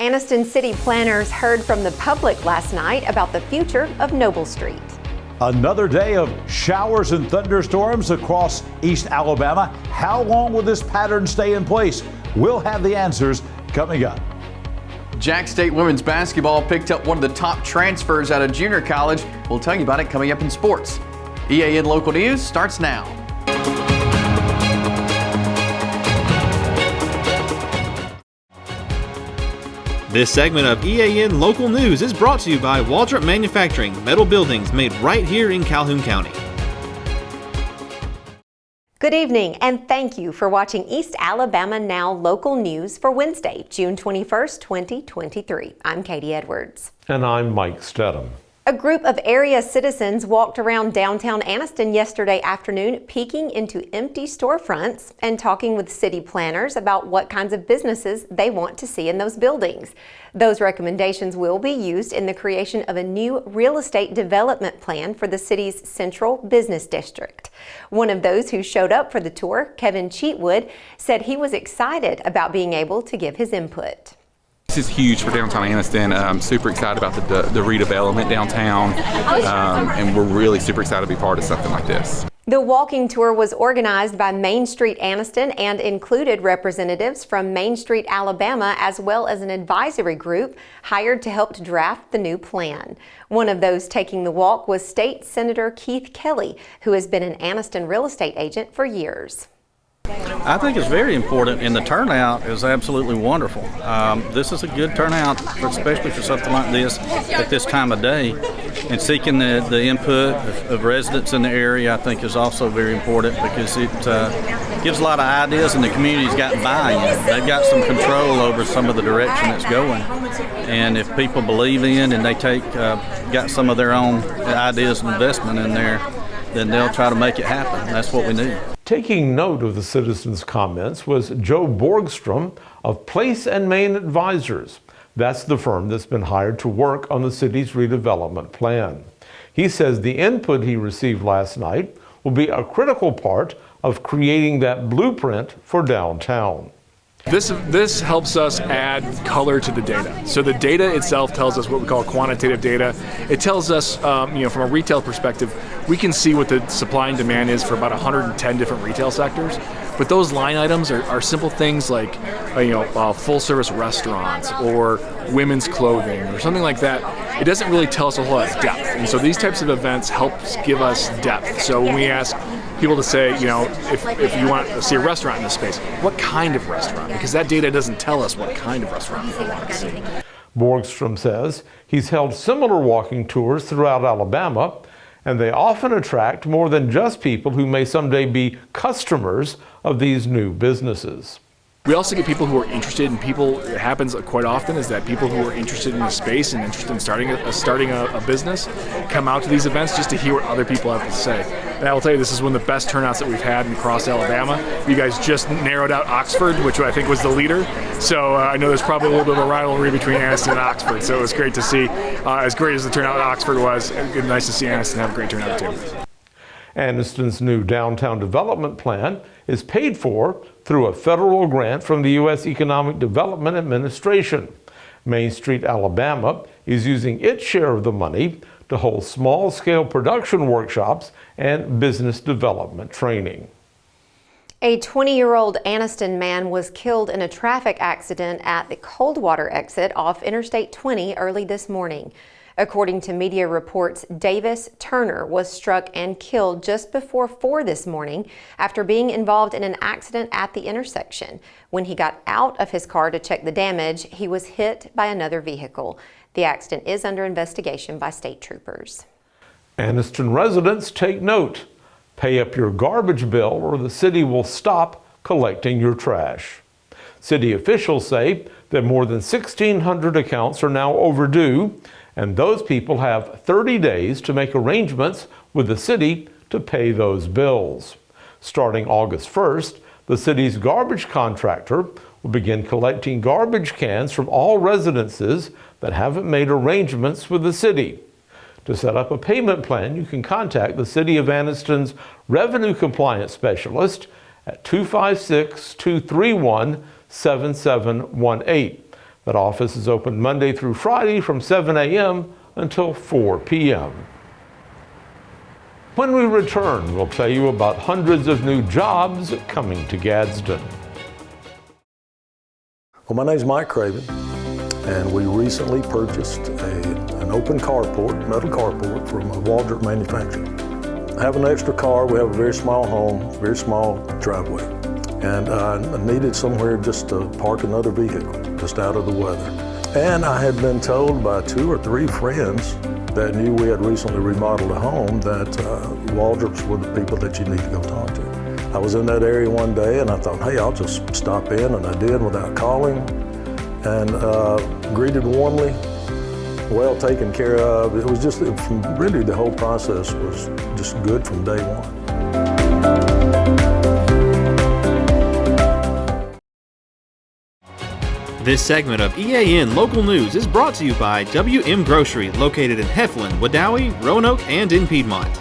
Anniston city planners heard from the public last night about the future of Noble Street. Another day of showers and thunderstorms across East Alabama. How long will this pattern stay in place? We'll have the answers coming up. Jack State women's basketball picked up one of the top transfers out of junior college. We'll tell you about it coming up in sports. EAN Local News starts now. This segment of EAN Local News is brought to you by Waldrop Manufacturing, metal buildings made right here in Calhoun County. Good evening, and thank you for watching East Alabama Now Local News for Wednesday, June 21st, 2023. I'm Katie Edwards. And I'm Mike Stedham. A group of area citizens walked around downtown Anniston yesterday afternoon, peeking into empty storefronts and talking with city planners about what kinds of businesses they want to see in those buildings. Those recommendations will be used in the creation of a new real estate development plan for the city's central business district. One of those who showed up for the tour, Kevin Cheatwood, said he was excited about being able to give his input. This is huge for downtown Anniston. I'm super excited about the redevelopment downtown, and we're really super excited to be part of something like this. The walking tour was organized by Main Street Anniston and included representatives from Main Street, Alabama, as well as an advisory group hired to help draft the new plan. One of those taking the walk was State Senator Keith Kelly, who has been an Anniston real estate agent for years. I think it's very important, and the turnout is absolutely wonderful. This is a good turnout, especially for something like this at this time of day. And seeking the input of residents in the area, I think, is also very important because it gives a lot of ideas, and the community's got buy-in. They've got some control over some of the direction it's going. And if people believe in and they got some of their own ideas and investment in there, then they'll try to make it happen. That's what we need. Taking note of the citizens' comments was Joe Borgstrom of Place and Main Advisors. That's the firm that's been hired to work on the city's redevelopment plan. He says the input he received last night will be a critical part of creating that blueprint for downtown. This helps us add color to the data. So the data itself tells us what we call quantitative data. It tells us, from a retail perspective, we can see what the supply and demand is for about 110 different retail sectors. But those line items are simple things like, full-service restaurants or women's clothing or something like that. It doesn't really tell us a whole lot of depth. And so these types of events help give us depth. So when we ask people to say, if you want to see a restaurant in this space, what kind of restaurant? Because that data doesn't tell us what kind of restaurant people want to see. Borgstrom says he's held similar walking tours throughout Alabama, and they often attract more than just people who may someday be customers of these new businesses. We also get people who are interested, and it happens quite often, is that people who are interested in the space and interested in starting a business come out to these events just to hear what other people have to say. And I will tell you, this is one of the best turnouts that we've had across Alabama. You guys just narrowed out Oxford, which I think was the leader. So I know there's probably a little bit of a rivalry between Anniston and Oxford. So it was great to see, as great as the turnout at Oxford was, nice to see Anniston have a great turnout too. Anniston's new downtown development plan is paid for through a federal grant from the U.S. Economic Development Administration. Main Street, Alabama is using its share of the money to hold small-scale production workshops and business development training. A 20-year-old Anniston man was killed in a traffic accident at the Coldwater exit off Interstate 20 early this morning. According to media reports, Davis Turner was struck and killed just before 4 this morning after being involved in an accident at the intersection. When he got out of his car to check the damage, he was hit by another vehicle. The accident is under investigation by state troopers. Anniston residents, take note. Pay up your garbage bill or the city will stop collecting your trash. City officials say that more than 1,600 accounts are now overdue, and those people have 30 days to make arrangements with the city to pay those bills. Starting August 1st, the city's garbage contractor will begin collecting garbage cans from all residences that haven't made arrangements with the city. To set up a payment plan, you can contact the City of Anniston's Revenue Compliance Specialist at 256-231-7718. That office is open Monday through Friday from 7 a.m. until 4 p.m. When we return, we'll tell you about hundreds of new jobs coming to Gadsden. Well, my name's Mike Craven, and we recently purchased an open carport, metal carport from a Waldrop manufacturer. I have an extra car. We have a very small home, very small driveway, and I needed somewhere just to park another vehicle, just out of the weather. And I had been told by 2 or 3 friends that knew we had recently remodeled a home that Waldrops were the people that you need to go talk to. I was in that area one day and I thought, hey, I'll just stop in, and I did without calling, and greeted warmly, well taken care of. It was just, really the whole process was just good from day one. This segment of EAN Local News is brought to you by WM Grocery, located in Heflin, Wadowee, Roanoke, and in Piedmont.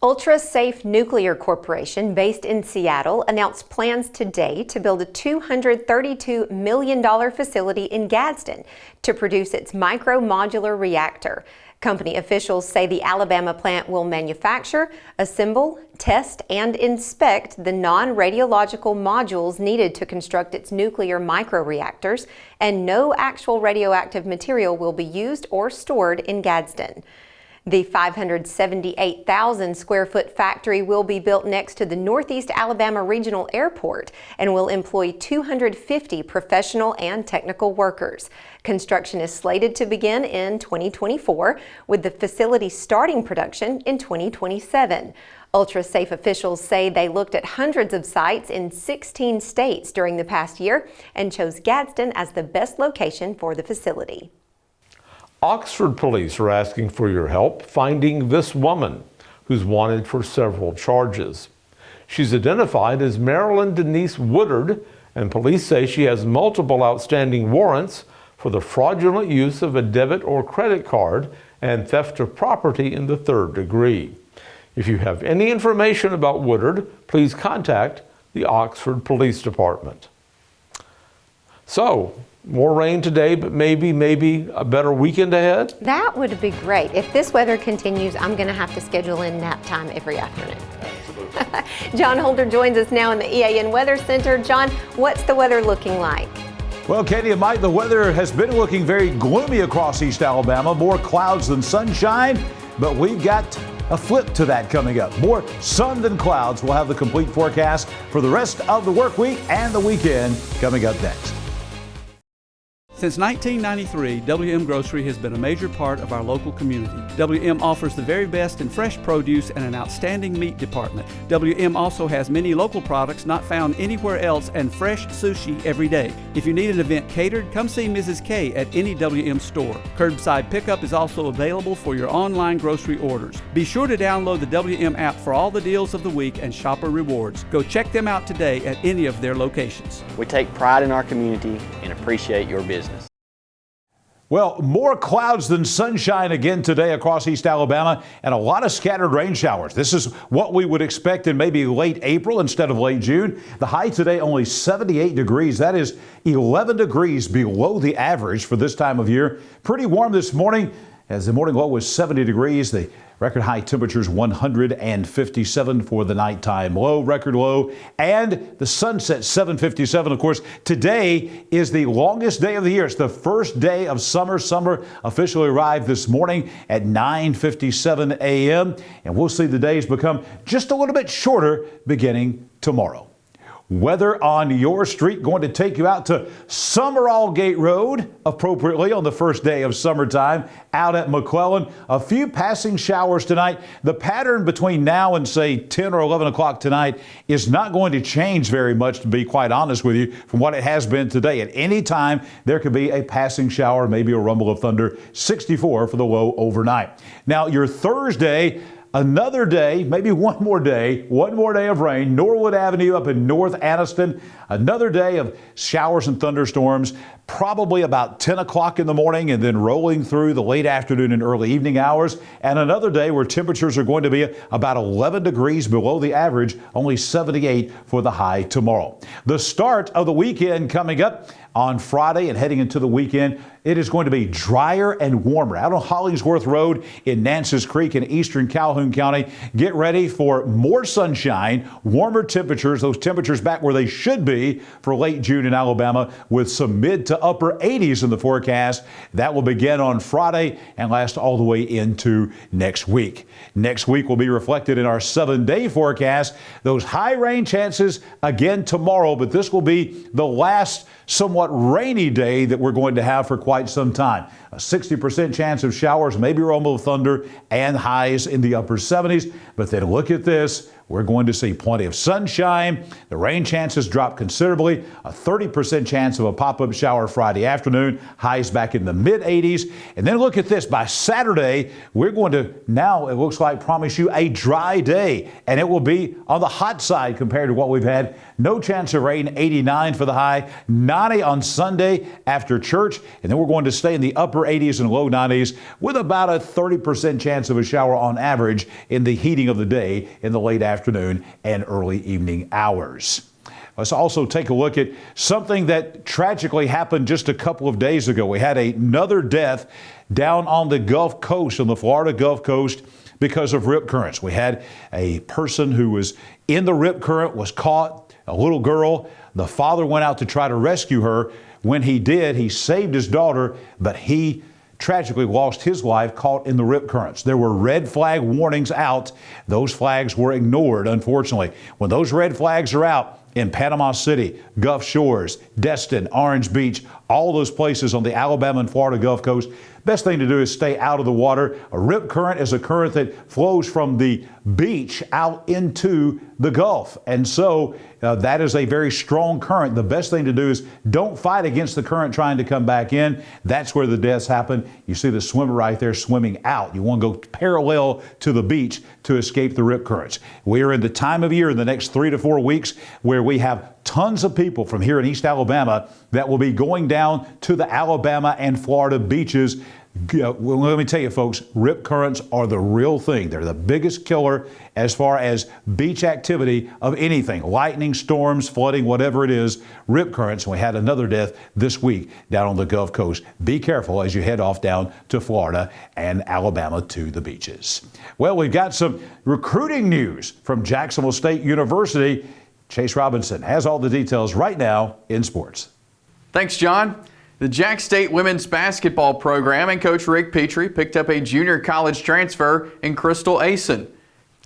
Ultra Safe Nuclear Corporation, based in Seattle, announced plans today to build a $232 million facility in Gadsden to produce its micro-modular reactor. Company officials say the Alabama plant will manufacture, assemble, test, and inspect the non-radiological modules needed to construct its nuclear microreactors, and no actual radioactive material will be used or stored in Gadsden. The 578,000 square foot factory will be built next to the Northeast Alabama Regional Airport and will employ 250 professional and technical workers. Construction is slated to begin in 2024, with the facility starting production in 2027. UltraSafe officials say they looked at hundreds of sites in 16 states during the past year and chose Gadsden as the best location for the facility. Oxford police are asking for your help finding this woman who's wanted for several charges. She's identified as Marilyn Denise Woodard, and police say she has multiple outstanding warrants for the fraudulent use of a debit or credit card and theft of property in the 3rd degree. If you have any information about Woodard, please contact the Oxford Police Department. So, more rain today, but maybe a better weekend ahead? That would be great. If this weather continues, I'm going to have to schedule in nap time every afternoon. John Holder joins us now in the EAN Weather Center. John, what's the weather looking like? Well, Katie and Mike, the weather has been looking very gloomy across East Alabama. More clouds than sunshine, but we've got a flip to that coming up. More sun than clouds. We'll have the complete forecast for the rest of the work week and the weekend coming up next. Since 1993, WM Grocery has been a major part of our local community. WM offers the very best in fresh produce and an outstanding meat department. WM also has many local products not found anywhere else and fresh sushi every day. If you need an event catered, come see Mrs. K at any WM store. Curbside pickup is also available for your online grocery orders. Be sure to download the WM app for all the deals of the week and shopper rewards. Go check them out today at any of their locations. We take pride in our community and appreciate your business. Well, more clouds than sunshine again today across East Alabama, and a lot of scattered rain showers. This is what we would expect in maybe late April instead of late June. The high today only 78 degrees. That is 11 degrees below the average for this time of year. Pretty warm this morning, as the morning low was 70 degrees. The record high temperatures 157 for the nighttime low, record low, and the sunset 7:57. Of course, today is the longest day of the year. It's the first day of summer. Summer officially arrived this morning at 9:57 a.m. and we'll see the days become just a little bit shorter beginning tomorrow. Weather on your street going to take you out to Summerall Gate Road appropriately on the first day of summertime out at McClellan. A few passing showers tonight. The pattern between now and say 10 or 11 o'clock tonight is not going to change very much, to be quite honest with you, from what it has been today. At any time there could be a passing shower, maybe a rumble of thunder. 64 for the low overnight. Now your Thursday, another day, maybe one more day of rain. Norwood Avenue up in North Anniston, another day of showers and thunderstorms, probably about 10 o'clock in the morning and then rolling through the late afternoon and early evening hours. And another day where temperatures are going to be about 11 degrees below the average, only 78 for the high tomorrow. The start of the weekend coming up on Friday and heading into the weekend, it is going to be drier and warmer. Out on Hollingsworth Road in Nances Creek in eastern Calhoun County, get ready for more sunshine, warmer temperatures, those temperatures back where they should be for late June in Alabama, with some mid to upper 80s in the forecast. That will begin on Friday and last all the way into next week. Next week will be reflected in our 7-day forecast. Those high rain chances again tomorrow, but this will be the last somewhat rainy day that we're going to have for quite some time. A 60% chance of showers, maybe rumble of thunder, and highs in the upper 70s. But then look at this. We're going to see plenty of sunshine. The rain chances drop considerably. A 30% chance of a pop-up shower Friday afternoon. Highs back in the mid-80s. And then look at this. By Saturday, we're going to now, it looks like, promise you a dry day. And it will be on the hot side compared to what we've had. No chance of rain, 89 for the high. 90 on Sunday after church. And then we're going to stay in the upper 80s and low 90s with about a 30% chance of a shower on average in the heating of the day in the late afternoon and early evening hours. Let's also take a look at something that tragically happened just a couple of days ago. We had another death down on the Gulf Coast, on the Florida Gulf Coast, because of rip currents. We had a person who was in the rip current, was caught, a little girl. The father went out to try to rescue her. When he did, he saved his daughter, but he tragically lost his life caught in the rip currents. There were red flag warnings out. Those flags were ignored, unfortunately. When those red flags are out in Panama City, Gulf Shores, Destin, Orange Beach, all those places on the Alabama and Florida Gulf Coast, best thing to do is stay out of the water. A rip current is a current that flows from the beach out into the Gulf. And so that is a very strong current. The best thing to do is don't fight against the current trying to come back in. That's where the deaths happen. You see the swimmer right there swimming out. You want to go parallel to the beach to escape the rip currents. We are in the time of year in the next 3 to 4 weeks where we have tons of people from here in East Alabama that will be going down to the Alabama and Florida beaches. Well, let me tell you, folks, rip currents are the real thing. They're the biggest killer as far as beach activity of anything. Lightning, storms, flooding, whatever it is, rip currents. We had another death this week down on the Gulf Coast. Be careful as you head off down to Florida and Alabama to the beaches. Well, we've got some recruiting news from Jacksonville State University. Chase Robinson has all the details right now in sports. Thanks, John. The Jack State women's basketball program and Coach Rick Petrie picked up a junior college transfer in Crystal Asen.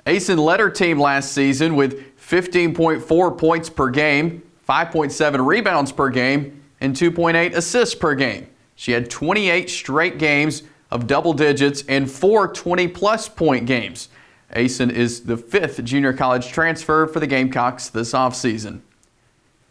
Asen led her team last season with 15.4 points per game, 5.7 rebounds per game, and 2.8 assists per game. She had 28 straight games of double digits and 4 20-plus point games. Asen is the 5th junior college transfer for the Gamecocks this offseason.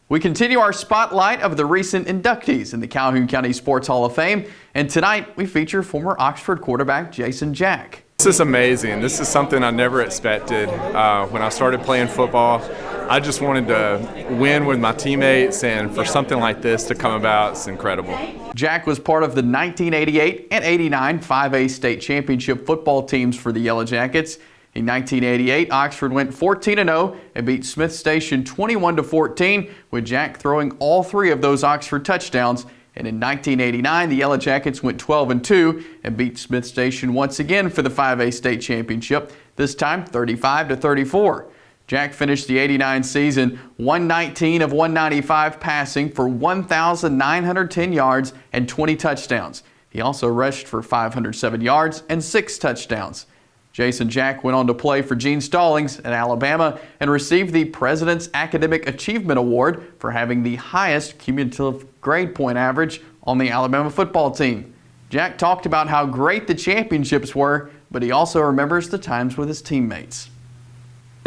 We continue our spotlight of the recent inductees in the Calhoun County Sports Hall of Fame, and tonight we feature former Oxford quarterback Jason Jack. This is amazing. This is something I never expected. When I started playing football, I just wanted to win with my teammates, and for something like this to come about, it's incredible. Jack was part of the 1988 and 89 5A state championship football teams for the Yellow Jackets. In 1988, Oxford went 14-0 and beat Smith Station 21-14, with Jack throwing all 3 of those Oxford touchdowns. And in 1989, the Yellow Jackets went 12-2 and beat Smith Station once again for the 5A state championship, this time 35-34. Jack finished the 89 season 119 of 195 passing for 1,910 yards and 20 touchdowns. He also rushed for 507 yards and 6 touchdowns. Jason Jack went on to play for Gene Stallings at Alabama and received the President's Academic Achievement Award for having the highest cumulative grade point average on the Alabama football team. Jack talked about how great the championships were, but he also remembers the times with his teammates.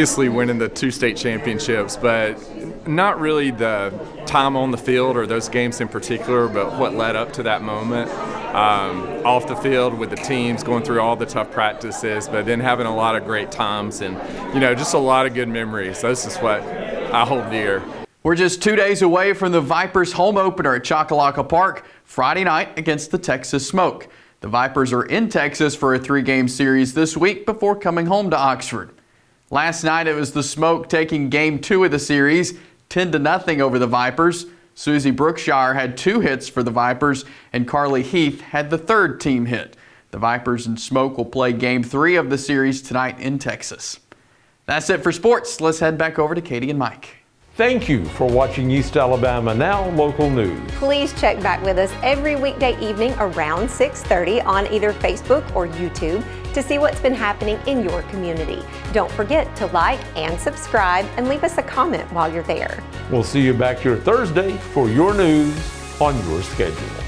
Obviously winning the 2 state championships, but not really the time on the field or those games in particular, but what led up to that moment. Off the field with the teams, going through all the tough practices, but then having a lot of great times and, just a lot of good memories. That's just what I hold dear. We're just 2 days away from the Vipers' home opener at Choccolocco Park Friday night against the Texas Smoke. The Vipers are in Texas for a 3-game series this week before coming home to Oxford. Last night it was the Smoke taking Game 2 of the series, 10-0 over the Vipers. Susie Brookshire had 2 hits for the Vipers, and Carly Heath had the 3rd team hit. The Vipers and Smoke will play Game 3 of the series tonight in Texas. That's it for sports. Let's head back over to Katie and Mike. Thank you for watching East Alabama Now Local News. Please check back with us every weekday evening around 6:30 on either Facebook or YouTube to see what's been happening in your community. Don't forget to like and subscribe and leave us a comment while you're there. We'll see you back here Thursday for your news on your schedule.